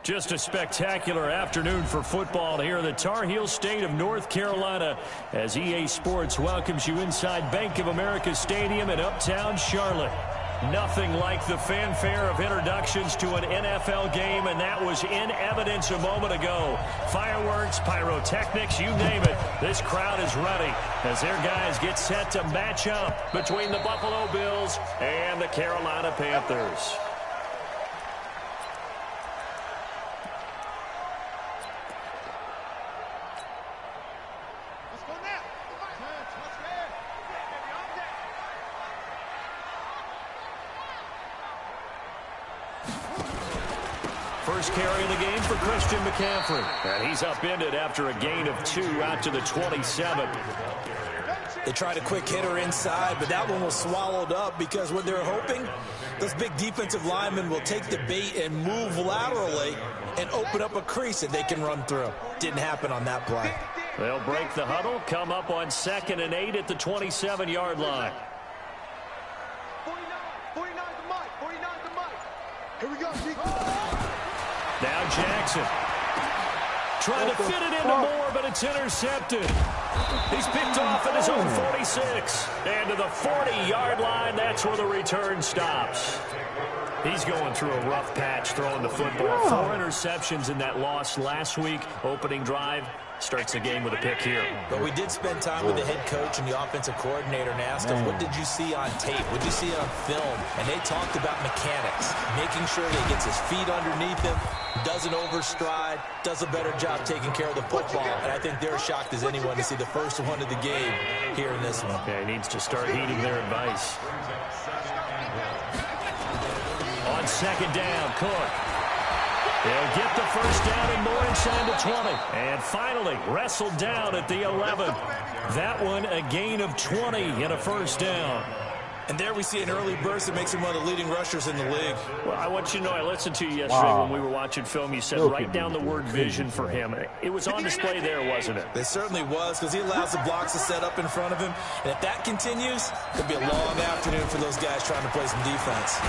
Just a spectacular afternoon for football here in the Tar Heel state of North Carolina as EA Sports welcomes you inside Bank of America Stadium in uptown Charlotte. Nothing like the fanfare of introductions to an NFL game, and that was in evidence a moment ago. Fireworks, pyrotechnics, you name it. This crowd is ready as their guys get set to match up between the Buffalo Bills and the Carolina Panthers. First carry of the game for Christian McCaffrey. And he's upended after a gain of 2 out to the 27. They tried a quick hitter inside, but that one was swallowed up because what they're hoping, those big defensive linemen will take the bait and move laterally and open up a crease that they can run through. Didn't happen on that play. They'll break the huddle, come up on 2nd and 8 at the 27-yard line. 49 to Mike. 49 to Mike. Here we go, Now Jackson. Trying to fit it into Moore, but it's intercepted. He's picked off at his own 46. And to the 40-yard line, that's where the return stops. He's going through a rough patch throwing the football. 4 interceptions in that loss last week. Opening drive. Starts the game with a pick here. But we did spend time with the head coach and the offensive coordinator and asked him, what did you see on tape? What did you see on film? And they talked about mechanics, making sure that he gets his feet underneath him, doesn't overstride, does a better job taking care of the football. And I think they're as shocked as anyone to see the first one of the game here in this one. Yeah, he needs to start heeding their advice. On 2nd down, Cook. They'll get the first down and more inside the 20. And finally, wrestled down at the 11. That one, a gain of 20 and a first down. And there we see an early burst that makes him one of the leading rushers in the league. Well, I want you to know, I listened to you yesterday when we were watching film. You said write down the word vision for him. It was on display there, wasn't it? It certainly was, because he allows the blocks to set up in front of him. And if that continues, it'll be a long afternoon for those guys trying to play some defense.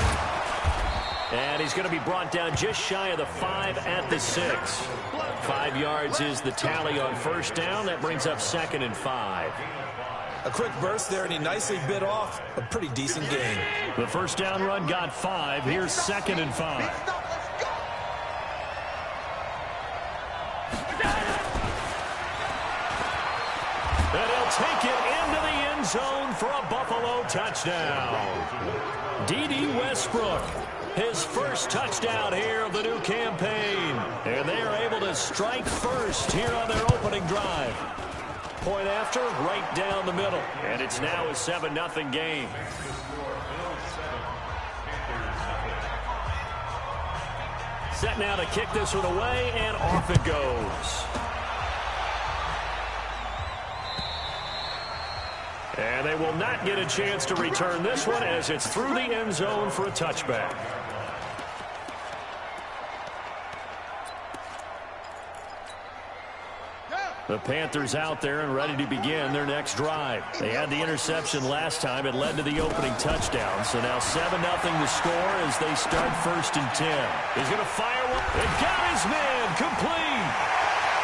And he's going to be brought down just shy of the 5 at the 6. 5 yards is the tally on first down. That brings up 2nd and 5. A quick burst there, and he nicely bit off a pretty decent gain. The first down run got 5. Here's 2nd and 5. And he'll take it into the end zone for a Buffalo touchdown. D.D. Westbrook. His first touchdown here of the new campaign. And they are able to strike first here on their opening drive. Point after, right down the middle. And it's now a 7-0 game. Set now to kick this one away, and off it goes. And they will not get a chance to return this one as it's through the end zone for a touchback. The Panthers out there and ready to begin their next drive. They had the interception last time. It led to the opening touchdown. So now 7-0 the score as they start 1st and 10. He's going to fire one. They got his man complete.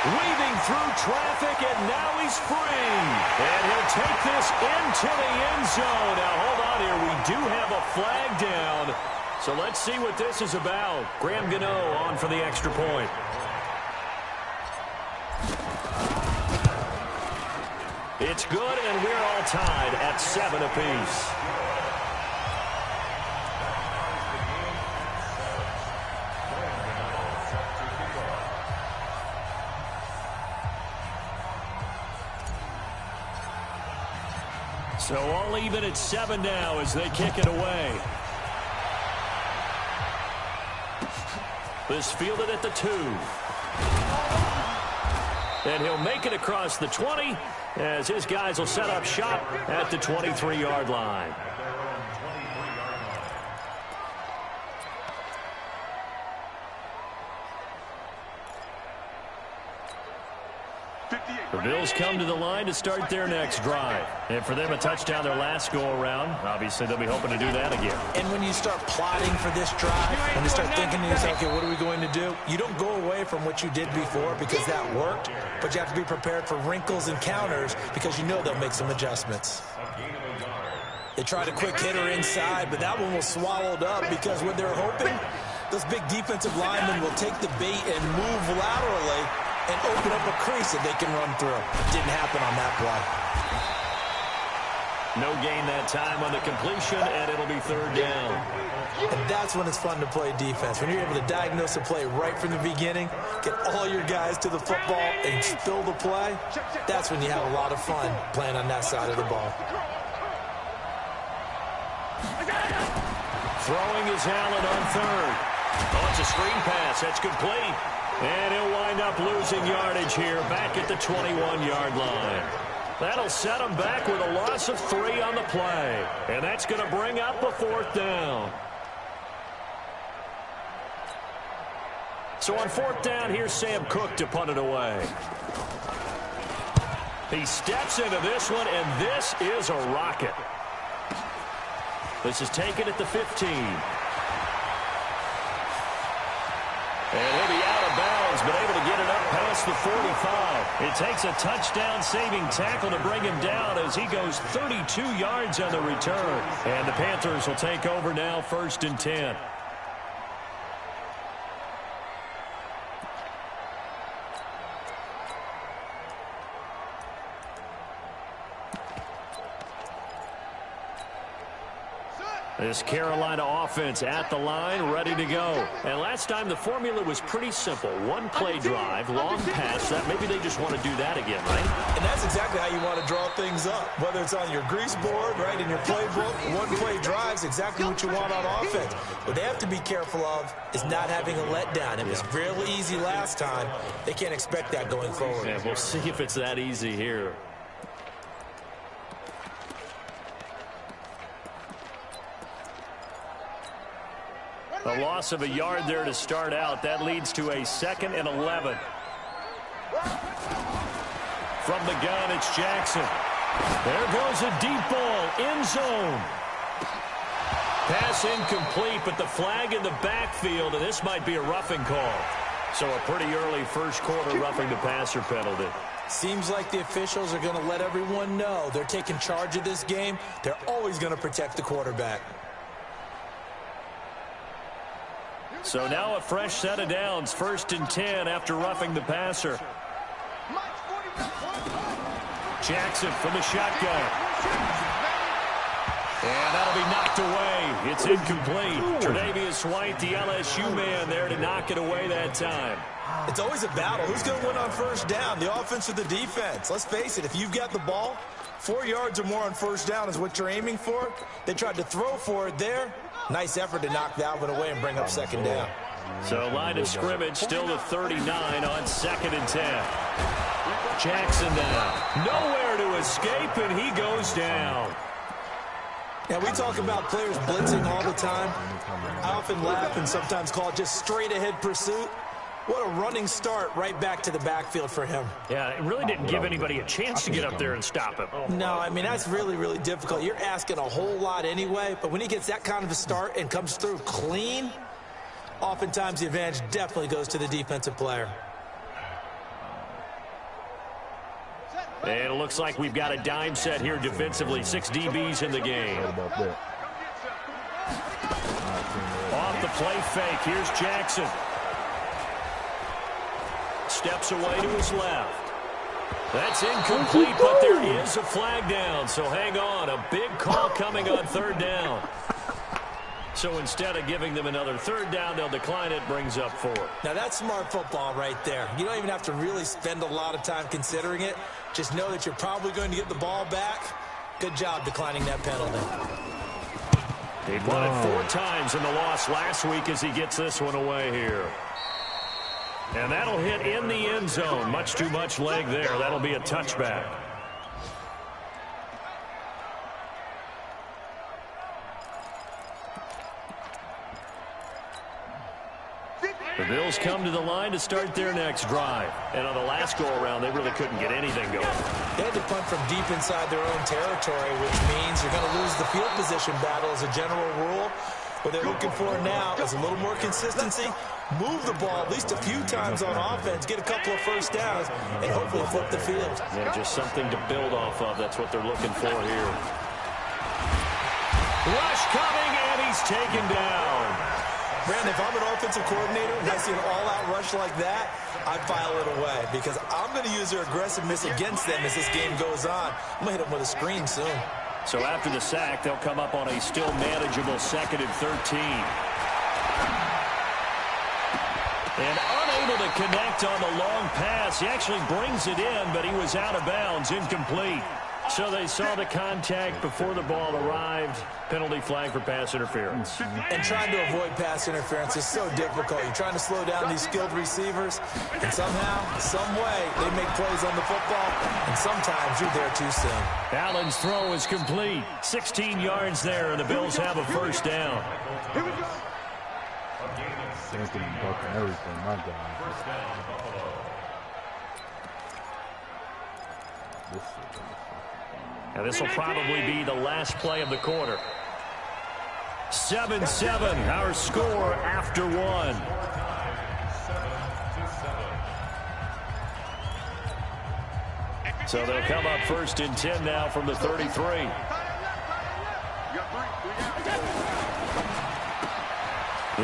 Weaving through traffic, and now he's free. And he'll take this into the end zone. Now, hold on here. We do have a flag down. So let's see what this is about. Graham Gano on for the extra point. It's good, and we're all tied at 7 apiece. So all even at 7 now as they kick it away. This fielded at the 2. And he'll make it across the 20 as his guys will set up shop at the 23-yard line. The Bills come to the line to start their next drive. And for them, a touchdown their last go-around. Obviously, they'll be hoping to do that again. And when you start plotting for this drive, when you start thinking to yourself, okay, what are we going to do? You don't go away from what you did before because that worked, but you have to be prepared for wrinkles and counters because you know they'll make some adjustments. They tried a quick hitter inside, but that one was swallowed up because what they're hoping, those big defensive linemen will take the bait and move laterally and open up a crease that they can run through. Didn't happen on that play. No gain that time on the completion, and it'll be third down. And that's when it's fun to play defense. When you're able to diagnose a play right from the beginning, get all your guys to the football, and spill the play, that's when you have a lot of fun playing on that side of the ball. Throwing is Allen on third. Oh, it's a screen pass. That's complete. And he'll wind up losing yardage here back at the 21-yard line. That'll set him back with a loss of 3 on the play. And that's going to bring up a fourth down. So on fourth down, here's Sam Cook to punt it away. He steps into this one, and this is a rocket. This is taken at the 15. And he'll be out of bounds, but able to get it up past the 45. It takes a touchdown-saving tackle to bring him down as he goes 32 yards on the return. And the Panthers will take over now, 1st and 10. This Carolina offense at the line, ready to go. And last time the formula was pretty simple. One play drive, long pass. That maybe they just want to do that again, right? And that's exactly how you want to draw things up. Whether it's on your grease board, right, in your playbook, one play drive is exactly what you want on offense. What they have to be careful of is not having a letdown. It was real easy last time. They can't expect that going forward. Yeah, we'll see if it's that easy here. A loss of a yard there to start out. That leads to a 2nd and 11. From the gun, it's Jackson. There goes a deep ball, end zone. Pass incomplete, but the flag in the backfield, and this might be a roughing call. So a pretty early first quarter roughing the passer penalty. Seems like the officials are going to let everyone know they're taking charge of this game. They're always going to protect the quarterback. So now a fresh set of downs, 1st and 10 after roughing the passer. Jackson from the shotgun. And that'll be knocked away. It's incomplete. Tre'Davious White, the LSU man there to knock it away that time. It's always a battle. Who's going to win on first down, the offense or the defense? Let's face it, if you've got the ball, 4 yards or more on first down is what you're aiming for. They tried to throw for it there. Nice effort to knock that one away and bring up 2nd down. So line of scrimmage still to 39 on 2nd and 10. Jackson now. Nowhere to escape, and he goes down. Now, we talk about players blitzing all the time. I often laugh and sometimes call it just straight-ahead pursuit. What a running start right back to the backfield for him. Yeah, it really didn't give anybody a chance to get up there and stop him. No, I mean, that's really, really difficult. You're asking a whole lot anyway, but when he gets that kind of a start and comes through clean, oftentimes the advantage definitely goes to the defensive player. And it looks like we've got a dime set here defensively. 6 DBs in the game. Off the play fake, here's Jackson. Steps away to his left. That's incomplete, but there is a flag down. So hang on, a big call coming on 3rd down. So instead of giving them another 3rd down, they'll decline it, brings up 4. Now that's smart football right there. You don't even have to really spend a lot of time considering it. Just know that you're probably going to get the ball back. Good job declining that penalty. He won it 4 times in the loss last week as he gets this one away here. And that'll hit in the end zone. Much too much leg there. That'll be a touchback. The Bills come to the line to start their next drive. And on the last go-around, they really couldn't get anything going. They had to punt from deep inside their own territory, which means you're going to lose the field position battle as a general rule. What they're looking for now is a little more consistency, move the ball at least a few times on offense, get a couple of first downs, and hopefully flip the field. Yeah, just something to build off of. That's what they're looking for here. Rush coming, and he's taken down. Brandon, if I'm an offensive coordinator and I see an all-out rush like that, I file it away because I'm going to use their aggressiveness against them as this game goes on. I'm going to hit them with a screen soon. So after the sack, they'll come up on a still manageable 2nd and 13. And unable to connect on the long pass. He actually brings it in, but he was out of bounds, incomplete. So they saw the contact before the ball arrived. Penalty flag for pass interference. And trying to avoid pass interference is so difficult. You're trying to slow down these skilled receivers, and somehow, some way, they make plays on the football, and sometimes you're there too soon. Allen's throw is complete. 16 yards there, and the Bills have a first down. Here we go. Thinking about everything, my God. Now this will probably be the last play of the quarter. 7-7, our score after one. So they'll come up 1st and 10 now from the 33.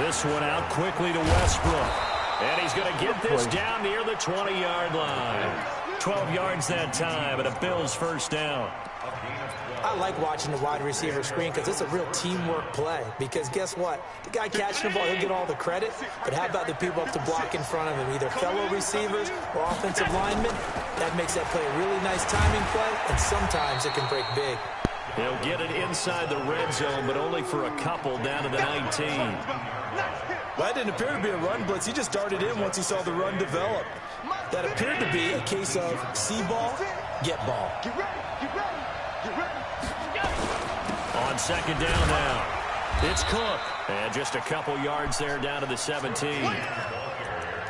This one out quickly to Westbrook. And he's going to get this down near the 20-yard line. 12 yards that time, and a Bills first down. I like watching the wide receiver screen because it's a real teamwork play. Because guess what? The guy catching the ball, he'll get all the credit. But how about the people up to block in front of him? Either fellow receivers or offensive linemen. That makes that play a really nice timing play, and sometimes it can break big. He'll get it inside the red zone, but only for a couple down to the 19. Well, that didn't appear to be a run blitz. He just darted in once he saw the run develop. That appeared to be a case of see ball, get ball. Get ready, get ready, get ready. On 2nd down now, it's Cook. And just a couple yards there down to the 17.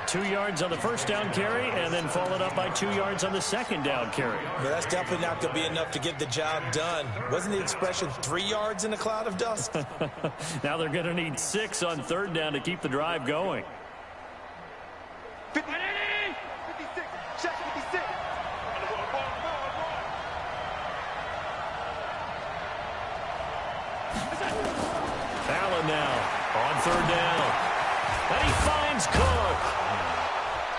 2 yards on the first down carry, and then followed up by 2 yards on the 2nd down carry. Yeah, that's definitely not going to be enough to get the job done. Wasn't the expression 3 yards in a cloud of dust? Now they're going to need 6 on 3rd down to keep the drive going. 56, check 56. Allen now on 3rd down. And he finds Cook.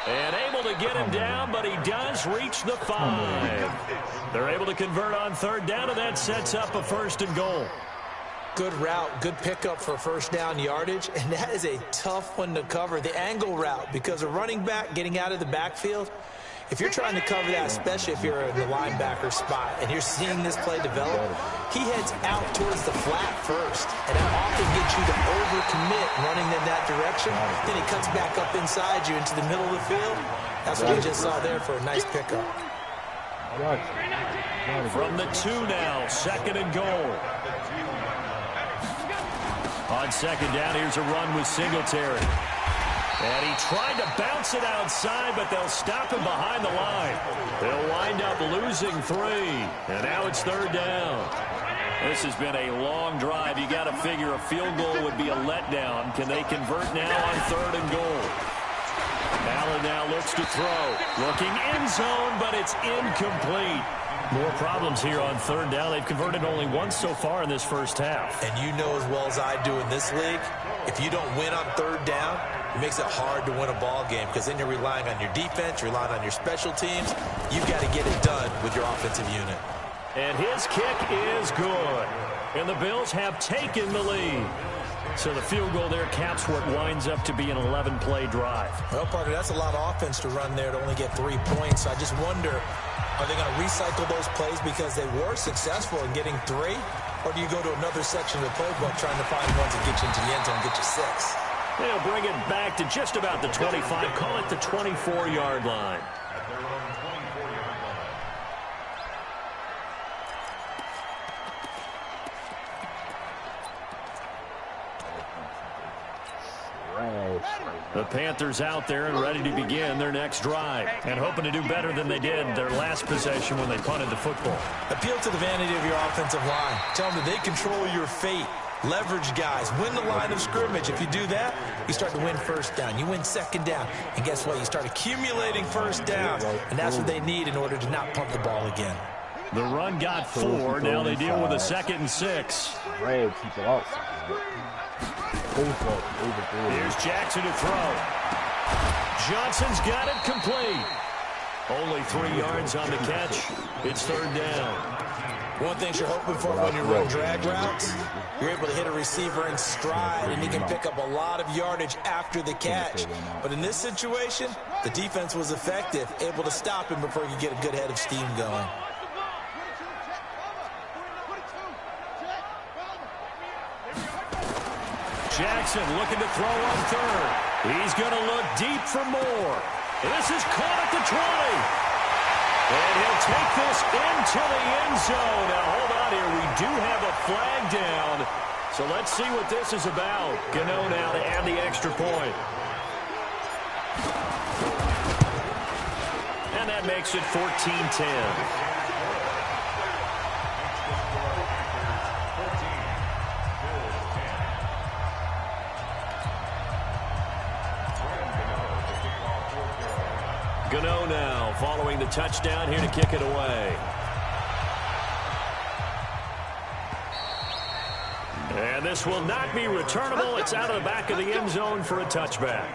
And able to get him down, but he does reach the 5. They're able to convert on 3rd down, and that sets up a 1st and goal. Good route, good pickup for first down yardage, and that is a tough one to cover, the angle route, because a running back getting out of the backfield, if you're trying to cover that, especially if you're in the linebacker spot and you're seeing this play develop, he heads out towards the flat first, and that often gets you to overcommit running in that direction. Then he cuts back up inside you into the middle of the field. That's what we just saw there for a nice pickup. From the 2 now, 2nd and goal. On 2nd down, here's a run with Singletary. And he tried to bounce it outside, but they'll stop him behind the line. They'll wind up losing 3. And now it's 3rd down. This has been a long drive. You got to figure a field goal would be a letdown. Can they convert now on 3rd and goal? Allen now looks to throw. Looking end zone, but it's incomplete. More problems here on 3rd down. They've converted only once so far in this first half. And you know as well as I do in this league, if you don't win on 3rd down, it makes it hard to win a ball game because then you're relying on your defense, you're relying on your special teams. You've got to get it done with your offensive unit. And his kick is good. And the Bills have taken the lead. So the field goal there caps what winds up to be an 11-play drive. Well, Parker, that's a lot of offense to run there to only get 3 points. So I just wonder, are they going to recycle those plays because they were successful in getting 3? Or do you go to another section of the playbook trying to find ones that get you into the end zone and get you 6? They'll bring it back to just about the 25. Call it the 24-yard line. The Panthers out there and ready to begin their next drive and hoping to do better than they did their last possession when they punted the football. Appeal to the vanity of your offensive line. Tell them that they control your fate. Leverage guys. Win the line of scrimmage. If you do that, you start to win first down. You win second down. And guess what? You start accumulating first downs. And that's what they need in order to not pump the ball again. The run got 4. Now they deal with a 2nd and 6. Red, keep it outside. Here's Jackson to throw. Johnson's got it complete. Only 3 yards on the catch. It's 3rd down. One thing you're hoping for when you run drag routes, you're able to hit a receiver in stride, and he can pick up a lot of yardage after the catch. But in this situation, the defense was effective, able to stop him before he could get a good head of steam going. Jackson looking to throw on 3rd. He's going to look deep for more. This is caught at the 20. And he'll take this into the end zone. Now, hold on here. We do have a flag down. So let's see what this is about. Gano now to add the extra point. And that makes it 14-10. Gano now following the touchdown here to kick it away. And this will not be returnable. It's out of the back of the end zone for a touchback.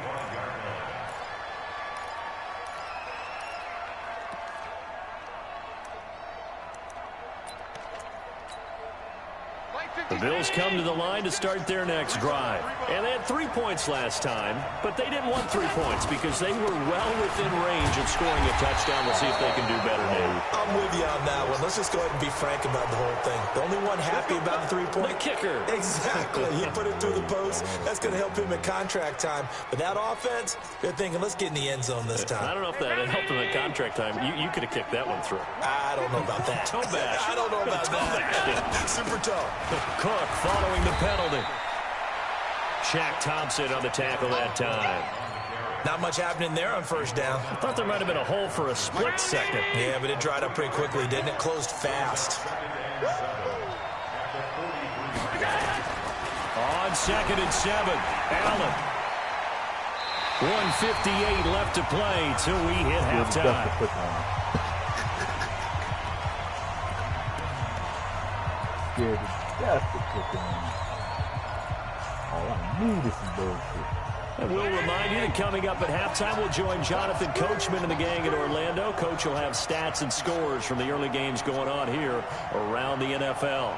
The Bills come to the line to start their next drive. And they had 3 points last time, but they didn't want 3 points because they were well within range of scoring a touchdown. We'll see if they can do better now. I'm with you on that one. Let's just go ahead and be frank about the whole thing. The only one happy about the 3-point? The kicker. Exactly. He put it through the post. That's going to help him in contract time. But that offense, they're thinking, let's get in the end zone this time. I don't know if that helped him in contract time. You could have kicked that one through. I don't know about that. Toe bash. I don't know about that. Super toe. Cook following the penalty. Shaq Thompson on the tackle that time. Not much happening there on first down. I thought there might have been a hole for a split second. Yeah, but it dried up pretty quickly, didn't it? Closed fast. On 2nd and 7, Allen. 1:58 left to play till we hit halftime. All I need is some bullshit. And we'll remind you that coming up at halftime, we'll join Jonathan Coachman and the gang in Orlando. Coach will have stats and scores from the early games going on here around the NFL.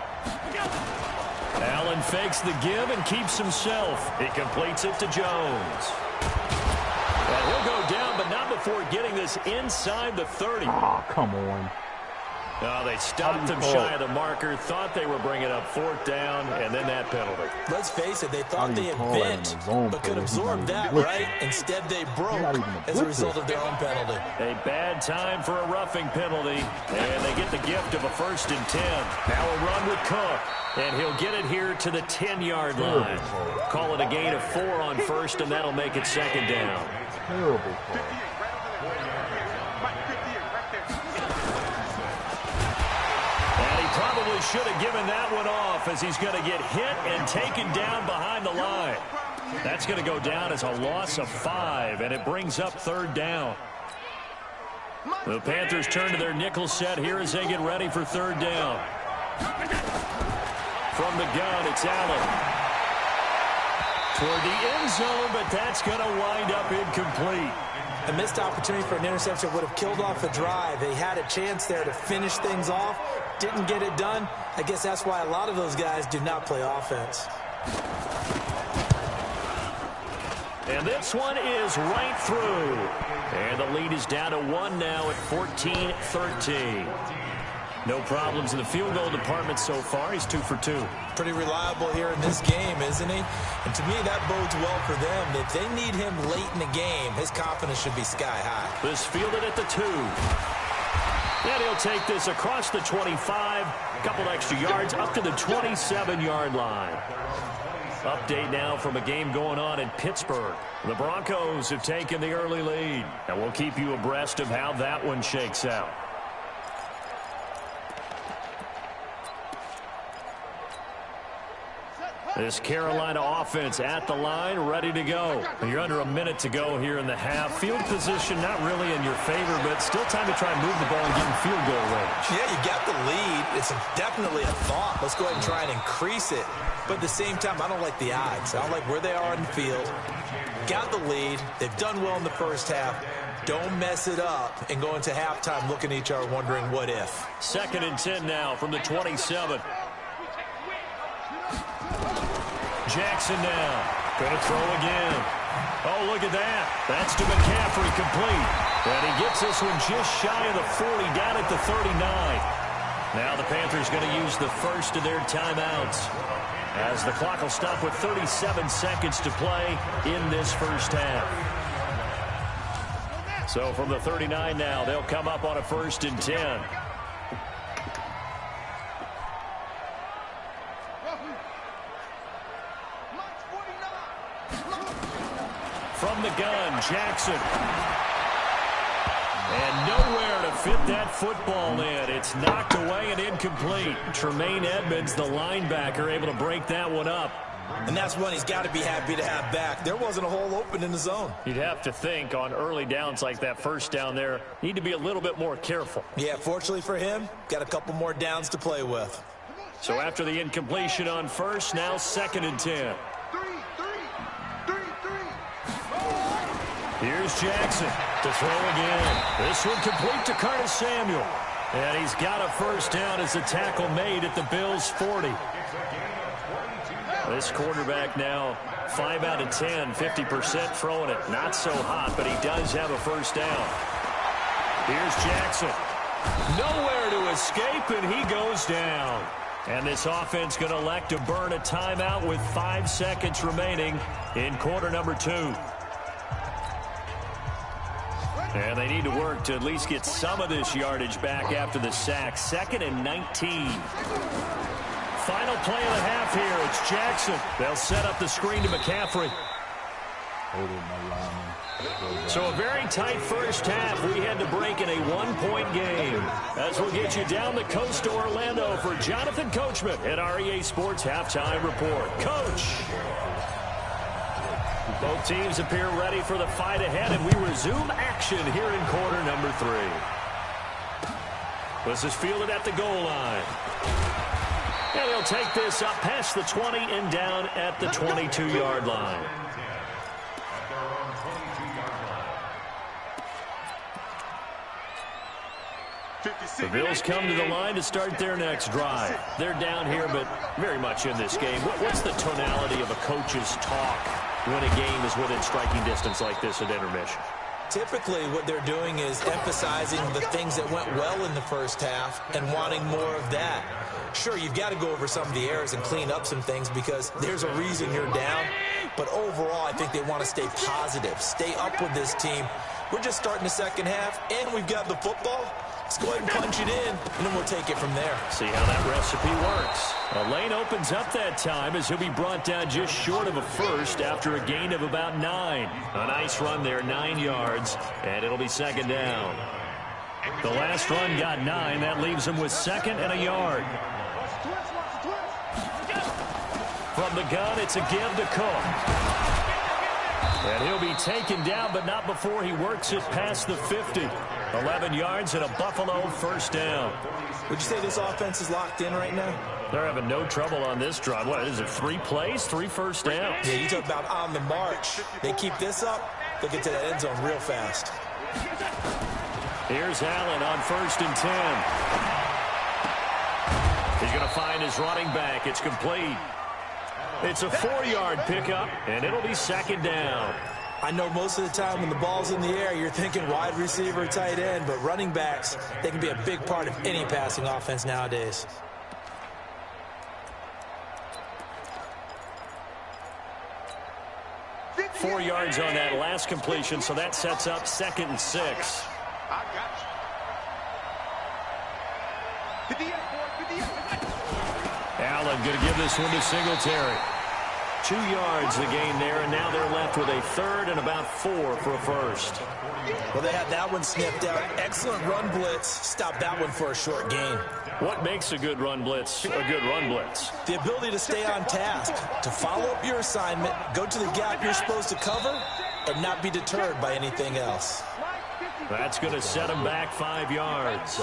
Allen fakes the give and keeps himself. He completes it to Jones. And he'll go down, but not before getting this inside the 30. Oh, come on. No, they stopped him shy of the marker, thought they were bringing up 4th down, and then that penalty. Let's face it, they thought they had bent, but could absorb that, right? Instead, they broke as a result of their own penalty. A bad time for a roughing penalty, and they get the gift of a 1st and 10. Now a run with Cook, and he'll get it here to the 10-yard line. Call it a gain of 4 on 1st, and that'll make it 2nd down. Terrible call. Probably should have given that one off as he's going to get hit and taken down behind the line. That's going to go down as a loss of 5, and it brings up 3rd down. The Panthers turn to their nickel set here as they get ready for 3rd down. From the gun, it's Allen. Toward the end zone, but that's going to wind up incomplete. A missed opportunity for an interception would have killed off the drive. They had a chance there to finish things off. Didn't get it done. I guess that's why a lot of those guys do not play offense. And this one is right through. And the lead is down to 1 now at 14-13. No problems in the field goal department so far. He's 2 for 2. Pretty reliable here in this game, isn't he? And to me, that bodes well for them. If they need him late in the game, his confidence should be sky high. This fielded at the 2. And he'll take this across the 25. A couple extra yards up to the 27-yard line. Update now from a game going on in Pittsburgh. The Broncos have taken the early lead, and we'll keep you abreast of how that one shakes out. This Carolina offense at the line, ready to go. You're under a minute to go here in the half. Field position not really in your favor, but still time to try and move the ball and get in field goal range. Yeah, you got the lead. It's definitely a thought. Let's go ahead and try and increase it. But at the same time, I don't like the odds. I don't like where they are in the field. Got the lead. They've done well in the first half. Don't mess it up and go into halftime looking at each other wondering what if. 2nd and 10 now from the 27. Jackson now. Going to throw again. Oh, look at that. That's to McCaffrey, complete. And he gets this one just shy of the 40, down at the 39. Now the Panthers going to use the first of their timeouts, as the clock will stop with 37 seconds to play in this first half. So from the 39 now, they'll come up on a 1st and 10. From the gun, Jackson. And nowhere to fit that football in. It's knocked away and incomplete. Tremaine Edmonds, the linebacker, able to break that one up. And that's one he's got to be happy to have back. There wasn't a hole open in the zone. You'd have to think on early downs like that first down there, need to be a little bit more careful. Yeah, fortunately for him, got a couple more downs to play with. So after the incompletion on first, now 2nd and 10. Here's Jackson to throw again. This one complete to Curtis Samuel. And he's got a first down as a tackle made at the Bills' 40. This quarterback now 5 out of 10, 50% throwing it. Not so hot, but he does have a first down. Here's Jackson. Nowhere to escape, and he goes down. And this offense going to elect to burn a timeout with 5 seconds remaining in quarter number 2. And they need to work to at least get some of this yardage back after the sack. 2nd and 19. Final play of the half here. It's Jackson. They'll set up the screen to McCaffrey. So a very tight first half. We had to break in a 1-point game. As we'll get you down the coast to Orlando for Jonathan Coachman at our EA Sports Halftime Report. Coach. Both teams appear ready for the fight ahead, and we resume action here in quarter number 3. This is fielded at the goal line. And he'll take this up past the 20 and down at the 22-yard line. The Bills come to the line to start their next drive. They're down here, but very much in this game. What's the tonality of a coach's talk when a game is within striking distance like this at intermission? Typically, what they're doing is emphasizing the things that went well in the first half and wanting more of that. Sure, you've got to go over some of the errors and clean up some things because there's a reason you're down. But overall, I think they want to stay positive, stay up with this team. We're just starting the second half, and we've got the football. Let's go ahead and punch it in, and then we'll take it from there. See how that recipe works. A lane opens up that time as he'll be brought down just short of a first after a gain of about 9. A nice run there, 9 yards, and it'll be 2nd down. The last run got 9. That leaves him with 2nd and a yard. From the gun, it's a give to Cook. And he'll be taken down, but not before he works it past the 50. 11 yards and a Buffalo first down. Would you say this offense is locked in right now? They're having no trouble on this drive. What is it, 3 plays, 3 first downs? Yeah, you talk about on the march. They keep this up, they'll get to that end zone real fast. Here's Allen on 1st and 10. He's going to find his running back. It's complete. It's a 4-yard pickup, and it'll be 2nd down. I know most of the time when the ball's in the air, you're thinking wide receiver, tight end, but running backs, they can be a big part of any passing offense nowadays. Four yards on that last completion, so that sets up 2nd and 6. I got you. 58, boy, 58. Allen going to give this one to Singletary. 2 yards the gain there, and now they're left with a third and about 4 for a first. Well, they had that one sniffed out. Excellent run blitz. Stop that one for a short gain. What makes a good run blitz a good run blitz? The ability to stay on task, to follow up your assignment, go to the gap you're supposed to cover, and not be deterred by anything else. That's going to set them back 5 yards.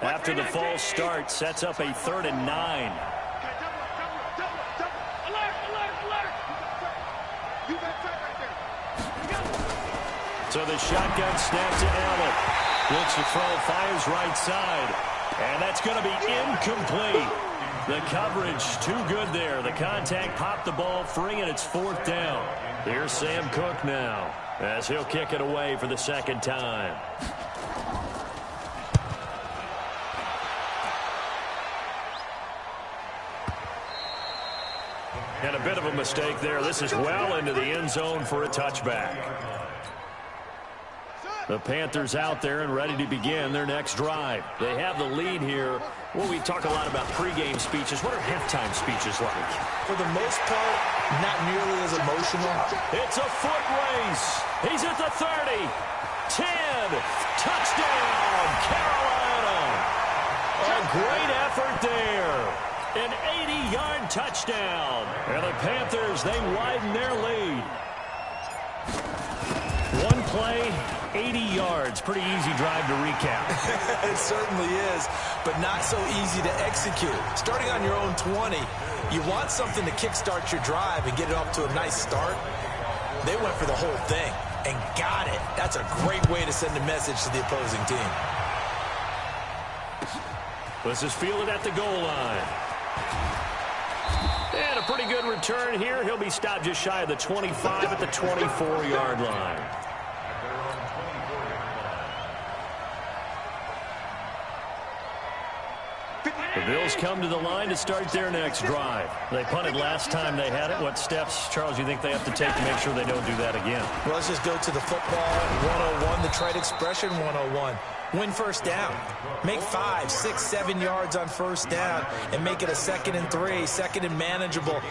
After the false start, sets up a 3rd and 9. So the shotgun snap to Allen. Looks to throw, fires right side. And that's going to be incomplete. The coverage too good there. The contact popped the ball free, and it's 4th down. Here's Sam Cook now as he'll kick it away for the 2nd time. And a bit of a mistake there. This is well into the end zone for a touchback. The Panthers out there and ready to begin their next drive. They have the lead here. Well, we talk a lot about pregame speeches. What are halftime speeches like? For the most part, not nearly as emotional. It's a foot race. He's at the 30. 10. Touchdown, Carolina. A great effort there. An 80-yard touchdown. And the Panthers, they widen their lead. One play, 80 yards. Pretty easy drive to recap. It certainly is, but not so easy to execute. Starting on your own 20, you want something to kickstart your drive and get it off to a nice start. They went for the whole thing and got it. That's a great way to send a message to the opposing team. This is fielded at the goal line. And a pretty good return here. He'll be stopped just shy of the 25 at the 24-yard line. The Bills come to the line to start their next drive. They punted last time they had it. What steps, Charles, you think they have to take to make sure they don't do that again? Well, let's just go to the football 101, the trade expression 101. Win first down. Make 5, 6, 7 yards on first down and make it a 2nd and 3, 2nd and manageable.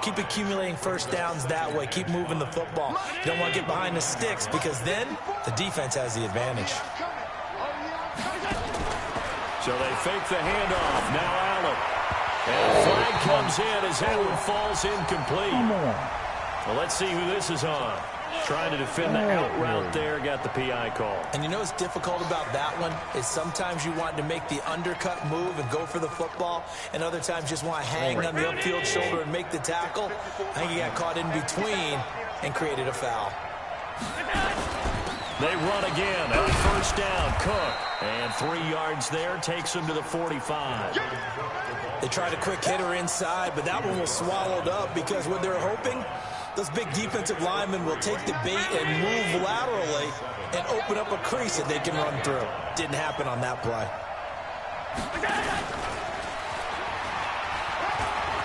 Keep accumulating first downs that way. Keep moving the football. You don't want to get behind the sticks because then the defense has the advantage. So they fake the handoff. Now Allen. And a flag comes in as Allen falls incomplete. Well, let's see who this is on. Trying to defend the out route there, got the PI call. And you know what's difficult about that one is sometimes you want to make the undercut move and go for the football, and other times just want to hang on the upfield shoulder and make the tackle. I think he got caught in between and created a foul. They run again on first down. Cook. And 3 yards there takes him to the 45. They tried a quick hitter inside, but that one was swallowed up because what they're hoping, those big defensive linemen will take the bait and move laterally and open up a crease that they can run through. Didn't happen on that play.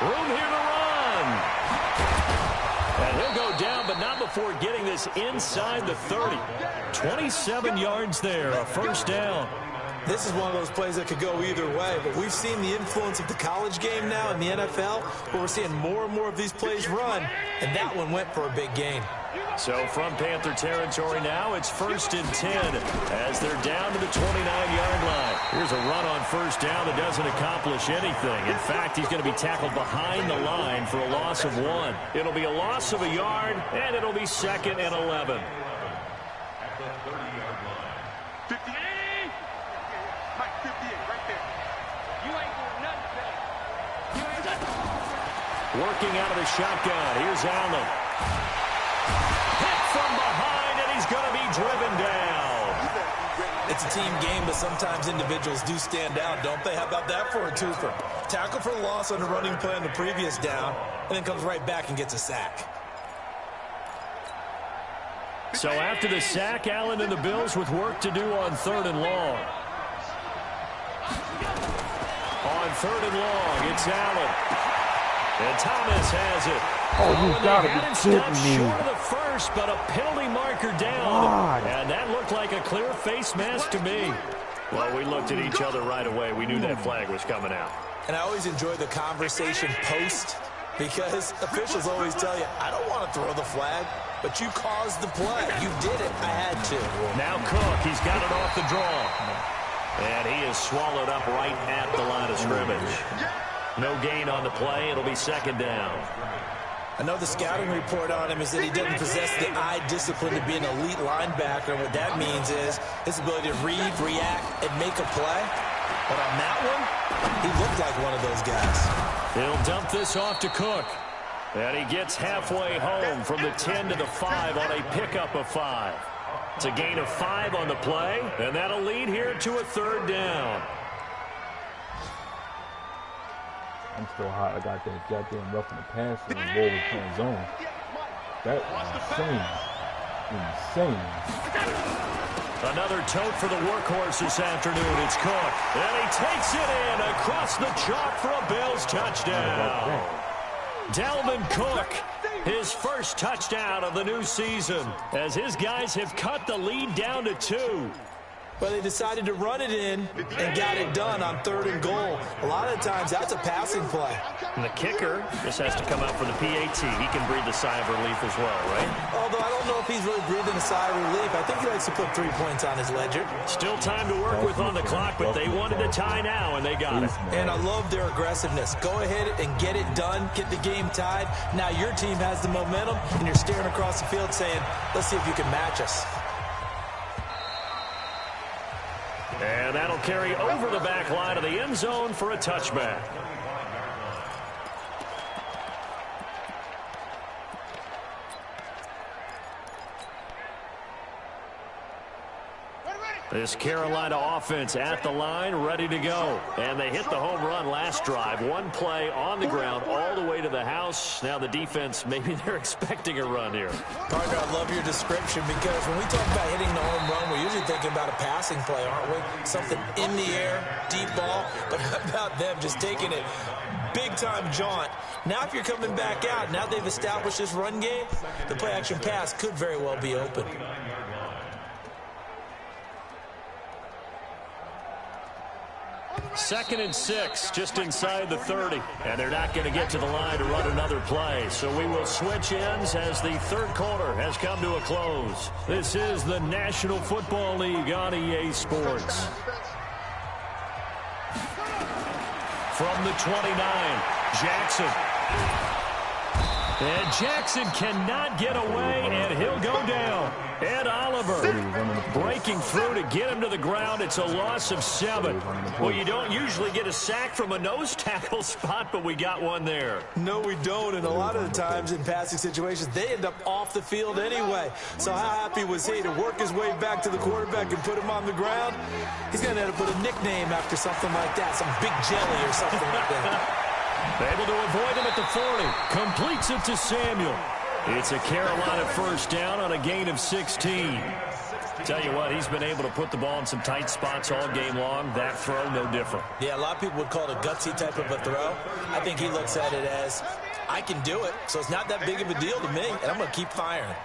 Room here to run. And he'll go down, but not before getting this inside the 30. 27 yards there, a first down. This is one of those plays that could go either way, but we've seen the influence of the college game now in the NFL, where we're seeing more and more of these plays run, and that one went for a big gain. So from Panther territory now, it's 1st and 10 as they're down to the 29-yard line. Here's a run on first down that doesn't accomplish anything. In fact, he's going to be tackled behind the line for a loss of 1. It'll be a loss of a yard, and it'll be 2nd and 11. Working out of the shotgun. Here's Allen. Hit from behind, and he's going to be driven down. It's a team game, but sometimes individuals do stand out, don't they? How about that for a twofer? Tackle for loss on the running play on the previous down, and then comes right back and gets a sack. So after the sack, Allen and the Bills with work to do on 3rd and long. On 3rd and long, it's Allen. And Thomas has it. Oh, you gotta had him be stopped kidding me. short of the first, but a penalty marker down. God. And that looked like a clear face mask to me. Well, we looked at each other right away. We knew that flag was coming out. And I always enjoy the conversation post because officials always tell you, I don't want to throw the flag, but you caused the play. You did it. I had to. Now Cook, he's got it off the draw. And he is swallowed up right at the line of scrimmage. No gain on the play. It'll be second down. I know the scouting report on him is that he doesn't possess the eye discipline to be an elite linebacker. What that means is his ability to read, react, and make a play. But on that one, he looked like one of those guys. He'll dump this off to Cook. And he gets halfway home from the 10 to the 5 on a pickup of 5. It's a gain of 5 on the play, and that'll lead here to a third down. I'm still hot. I got that goddamn roughing the passer and the ball was playing zone. That is insane. Another tote for the workhorse this afternoon. It's Cook. And he takes it in across the chalk for a Bills touchdown. Dalvin Cook, his first touchdown of the new season, as his guys have cut the lead down to 2. But they decided to run it in and got it done on 3rd and goal. A lot of times, that's a passing play. And the kicker just has to come out for the PAT. He can breathe a sigh of relief as well, right? Although I don't know if he's really breathing a sigh of relief. I think he likes to put 3 points on his ledger. Still time to work with on the clock, but they wanted to tie now, and they got it. And I love their aggressiveness. Go ahead and get it done, get the game tied. Now your team has the momentum, and you're staring across the field saying, let's see if you can match us. And that'll carry over the back line of the end zone for a touchback. This Carolina offense at the line, ready to go. And they hit the home run last drive. One play on the ground all the way to the house. Now the defense, maybe they're expecting a run here. Partner, I love your description because when we talk about hitting the home run, we're usually thinking about a passing play, aren't we? Something in the air, deep ball. But how about them just taking it big-time jaunt? Now if you're coming back out, now they've established this run game, the play-action pass could very well be open. Second and 6, just inside the 30. And they're not going to get to the line to run another play. So we will switch ends as the third quarter has come to a close. This is the National Football League on EA Sports. From the 29, Jackson. And Jackson cannot get away, and he'll go down. Ed Oliver breaking through to get him to the ground. It's a loss of 7. Well, you don't usually get a sack from a nose tackle spot, but we got one there. No, we don't, and a lot of the times in passing situations, they end up off the field anyway. So how happy was he to work his way back to the quarterback and put him on the ground? He's going to end up with a nickname after something like that, some big jelly or something like that. Able to avoid him at the 40. Completes it to Samuel. It's a Carolina first down on a gain of 16. Tell you what, he's been able to put the ball in some tight spots all game long. That throw, no different. Yeah, a lot of people would call it a gutsy type of a throw. I think he looks at it as, I can do it, so it's not that big of a deal to me, and I'm going to keep firing.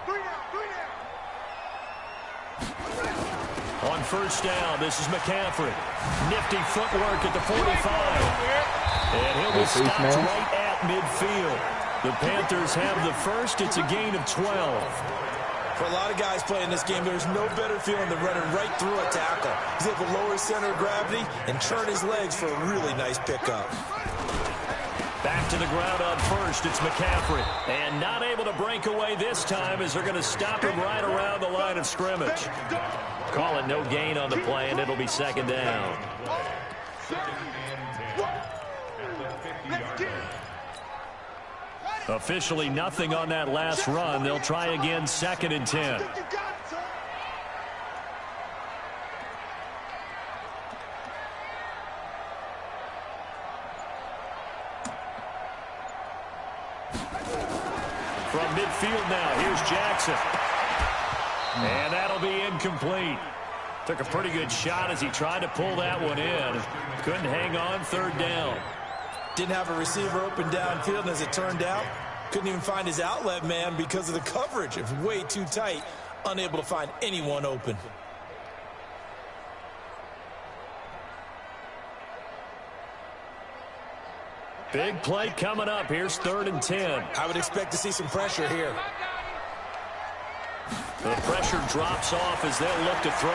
On first down, this is McCaffrey. Nifty footwork at the 45. And he'll be stopped right at midfield. The Panthers have the first. It's a gain of 12. For a lot of guys playing this game, there's no better feeling than running right through a tackle. He's able to lower his center of gravity and turn his legs for a really nice pickup. Back to the ground on first. It's McCaffrey. And not able to break away this time as they're going to stop him right around the line of scrimmage. Call it no gain on the play, and it'll be second down. Officially nothing on that last run. They'll try again, second and 10. From midfield now, here's Jackson. And that'll be incomplete. Took a pretty good shot as he tried to pull that one in. Couldn't hang on, third down. Didn't have a receiver open downfield, and as it turned out, Couldn't even find his outlet man because of the coverage. It's way too tight. Unable to find anyone open. Big play coming up. Here's 3rd and 10. I would expect to see some pressure here. The pressure drops off as they'll look to throw.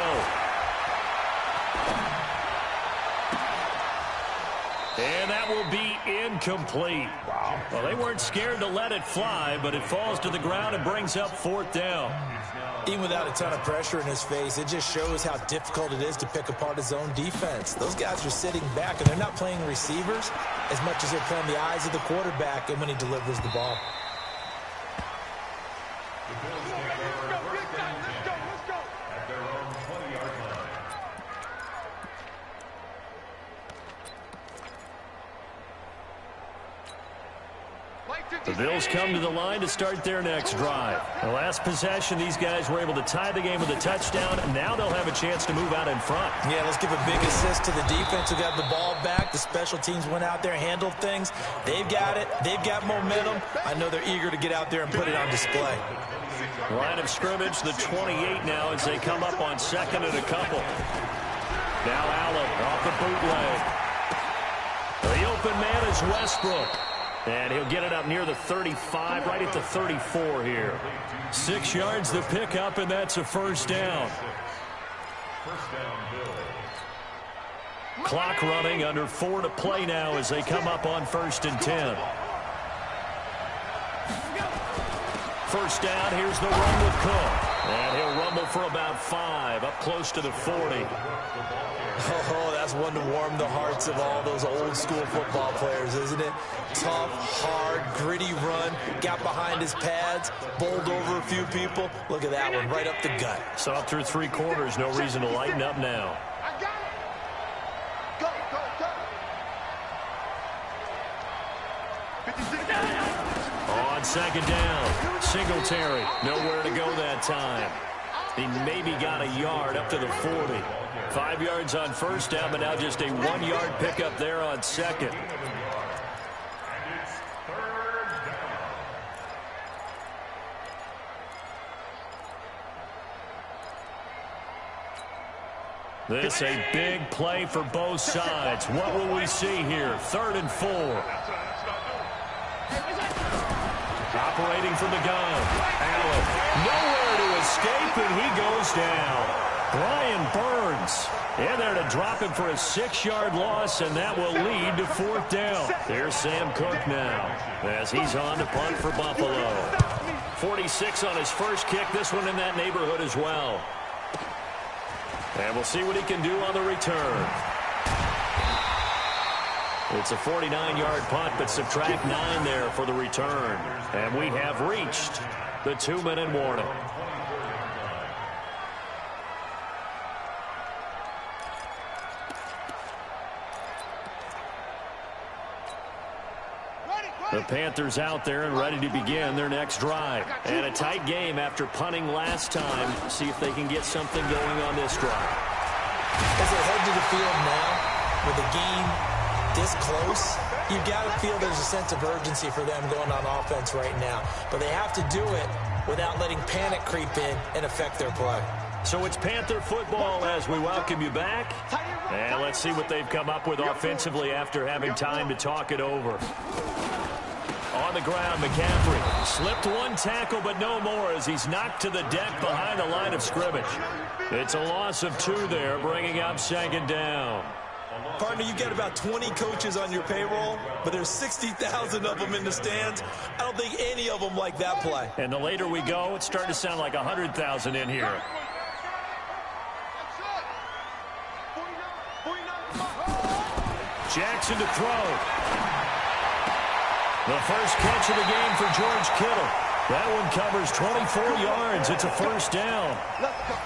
And that will be incomplete. Wow. Well, they weren't scared to let it fly, but it falls to the ground and brings up 4th down. Even without a ton of pressure in his face, it just shows how difficult it is to pick apart his own defense. Those guys are sitting back, and they're not playing receivers as much as they're playing the eyes of the quarterback and when he delivers the ball. The Bills come to the line to start their next drive. The last possession, these guys were able to tie the game with a touchdown, and now they'll have a chance to move out in front. Yeah, let's give a big assist to the defense who got the ball back. The special teams went out there, handled things. They've got it. They've got momentum. I know they're eager to get out there and put it on display. Line of scrimmage, the 28 now as they come up on 2nd and a couple. Now Allen off the bootleg. The open man is Westbrook. And he'll get it up near the 35, right at the 34 here. 6 yards the pickup, and that's a 1st down. Clock running, under 4 to play now as they come up on 1st and 10. 1st down, here's the run with Cook. And he'll rumble for about 5, up close to the 40. Oh, that's one to warm the hearts of all those old-school football players, isn't it? Tough, hard, gritty run, got behind his pads, bowled over a few people. Look at that one, right up the gut. Saw through 3 quarters, no reason to lighten up now. I got it. Go, go, go. 56. On 2nd down, Singletary, nowhere to go that time. He maybe got a yard up to the 40. 5 yards on 1st down, but now just a 1-yard pickup there on 2nd. This a big play for both sides. What will we see here? 3rd and 4. Operating from the gun. Allen nowhere to escape, and he goes down. Brian Burns in there to drop him for a 6-yard loss, and that will lead to 4th down. There's Sam Cook now as he's on to punt for Buffalo. 46 on his first kick. This one in that neighborhood as well. And we'll see what he can do on the return. It's a 49-yard punt, but subtract 9 there for the return. And we have reached the 2-minute warning. The Panthers out there and ready to begin their next drive. And a tight game after punting last time. See if they can get something going on this drive. As they head to the field now, with the game this close, you've got to feel there's a sense of urgency for them going on offense right now. But they have to do it without letting panic creep in and affect their play. So it's Panther football as we welcome you back. And let's see what they've come up with offensively after having time to talk it over. On the ground, McCaffrey slipped 1 tackle, but no more as he's knocked to the deck behind the line of scrimmage. It's a loss of 2 there, bringing up 2nd down. Partner, you get about 20 coaches on your payroll, but there's 60,000 of them in the stands. I don't think any of them like that play. And the later we go, it's starting to sound like 100,000 in here. Jackson to throw. The first catch of the game for George Kittle. That one covers 24 yards. It's a 1st down.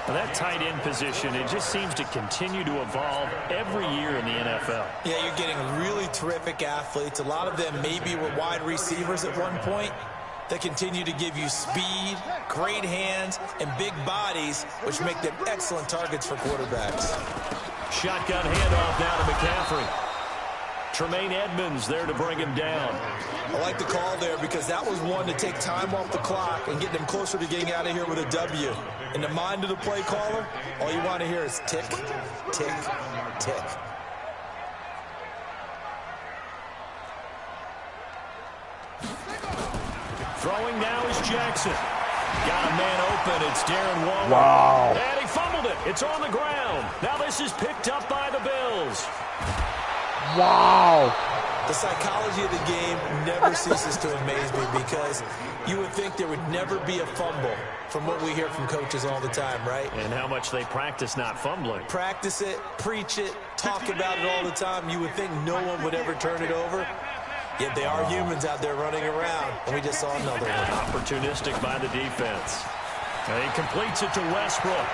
That tight end position, it just seems to continue to evolve every year in the NFL. Yeah, you're getting really terrific athletes. A lot of them maybe were wide receivers at one point. They continue to give you speed, great hands, and big bodies, which make them excellent targets for quarterbacks. Shotgun handoff now to McCaffrey. Tremaine Edmonds there to bring him down. I like the call there because that was one to take time off the clock and get them closer to getting out of here with a W. In the mind of the play caller, all you want to hear is tick, tick, tick. Throwing now is Jackson. Got a man open. It's Darren Waller. Wow. And he fumbled it. It's on the ground. Now this is picked up by the Bills. Wow. The psychology of the game never ceases to amaze me because you would think there would never be a fumble from what we hear from coaches all the time, right? And how much they practice not fumbling. Practice it, preach it, talk about it all the time. You would think no one would ever turn it over. Yet they are humans out there running around, and we just saw another one. Opportunistic by the defense. And he completes it to Westbrook.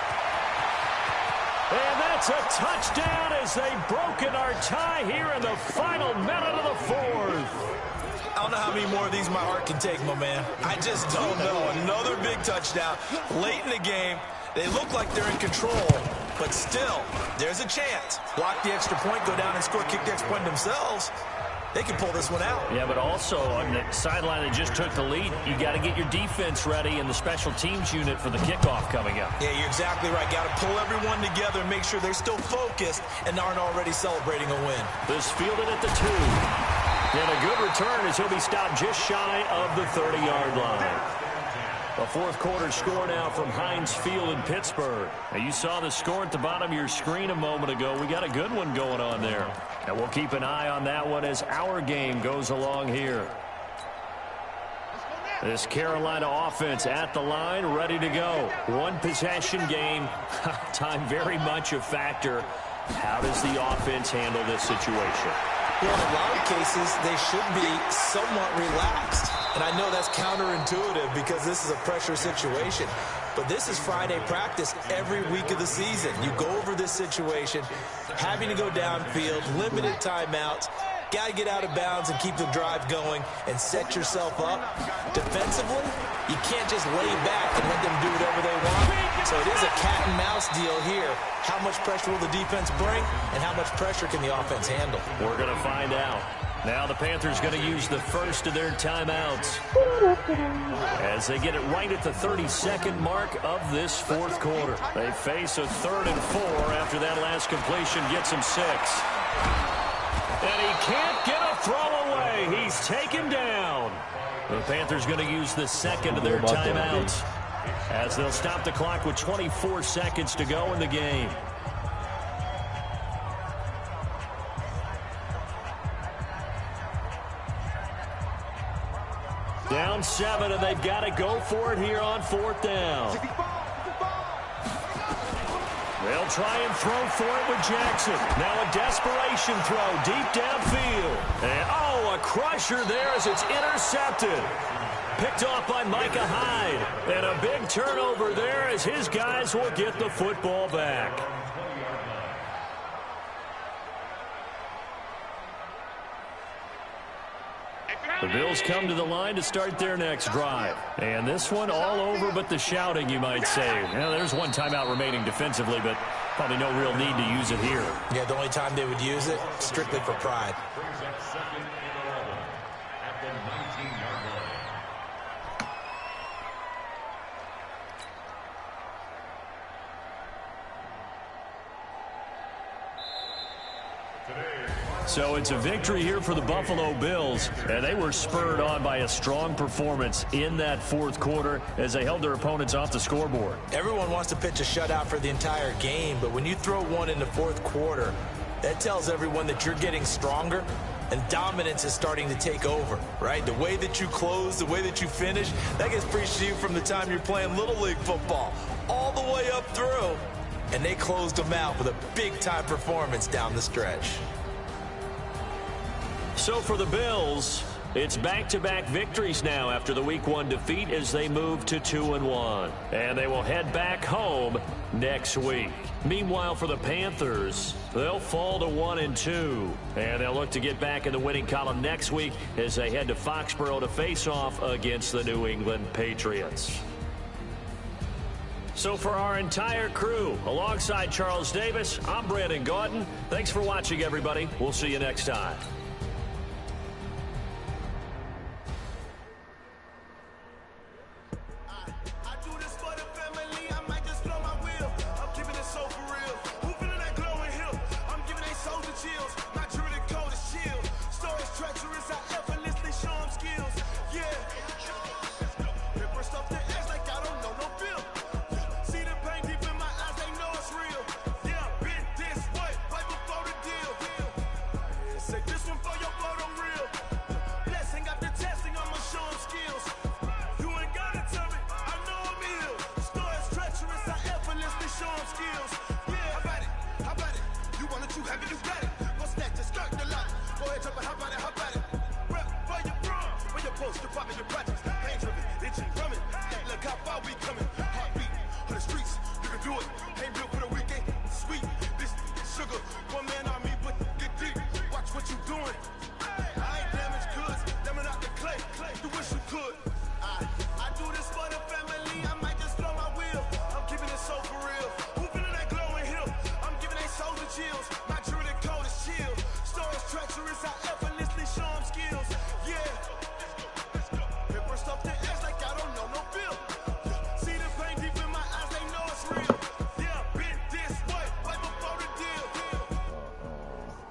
And that's a touchdown as they've broken our tie here in the final minute of the fourth. I don't know how many more of these my heart can take, my man. I just don't know. Another big touchdown late in the game. They look like they're in control, but still, there's a chance. Block the extra point, go down and score, kick the extra point themselves. They can pull this one out. Yeah, but also on the sideline that just took the lead, you got to get your defense ready and the special teams unit for the kickoff coming up. Yeah, you're exactly right. Got to pull everyone together and make sure they're still focused and aren't already celebrating a win. This fielded at the 2. And a good return as he'll be stopped just shy of the 30-yard line. The fourth quarter score now from Heinz Field in Pittsburgh. Now you saw the score at the bottom of your screen a moment ago. We got a good one going on there. And we'll keep an eye on that one as our game goes along here. This Carolina offense at the line, ready to go. One possession game. Time very much a factor. How does the offense handle this situation? Well, in a lot of cases, they should be somewhat relaxed. And I know that's counterintuitive because this is a pressure situation. But this is Friday practice every week of the season. You go over this situation, having to go downfield, limited timeouts, got to get out of bounds and keep the drive going and set yourself up. Defensively, you can't just lay back and let them do whatever they want. So it is a cat and mouse deal here. How much pressure will the defense bring and how much pressure can the offense handle? We're going to find out. Now the Panthers going to use the first of their timeouts as they get it right at the 32nd mark of this fourth quarter. They face a 3rd and 4 after that last completion gets him 6. And he can't get a throw away. He's taken down. The Panthers going to use the second of their timeouts as they'll stop the clock with 24 seconds to go in the game. Down 7, and they've got to go for it here on 4th down. They'll try and throw for it with Jackson. Now a desperation throw deep downfield. And, oh, a crusher there as it's intercepted. Picked off by Micah Hyde. And a big turnover there as his guys will get the football back. The Bills come to the line to start their next drive. And this one all over but the shouting, you might say. Well, there's one timeout remaining defensively, but probably no real need to use it here. Yeah, the only time they would use it, strictly for pride. So it's a victory here for the Buffalo Bills, and they were spurred on by a strong performance in that fourth quarter as they held their opponents off the scoreboard. Everyone wants to pitch a shutout for the entire game, but when you throw one in the fourth quarter, that tells everyone that you're getting stronger and dominance is starting to take over, right? The way that you close, the way that you finish, that gets preached to you from the time you're playing Little League football all the way up through, and they closed them out with a big-time performance down the stretch. So for the Bills, it's back-to-back victories now after the Week 1 defeat as they move to 2-1. And they will head back home next week. Meanwhile, for the Panthers, they'll fall to 1-2. And they'll look to get back in the winning column next week as they head to Foxborough to face off against the New England Patriots. So for our entire crew, alongside Charles Davis, I'm Brandon Gaudin. Thanks for watching, everybody. We'll see you next time. bounce. Yeah, how about it? How about it? You want it, you have it, you got it. Go snatch it, skirt the lot. Go ahead, jump it, how about it? How about it? Rep for your bra, for your post, your pop, and your projects. Pain driven, itching, drumming. Look how far we coming. Heartbeat on the streets, you can do it. Ain't real, put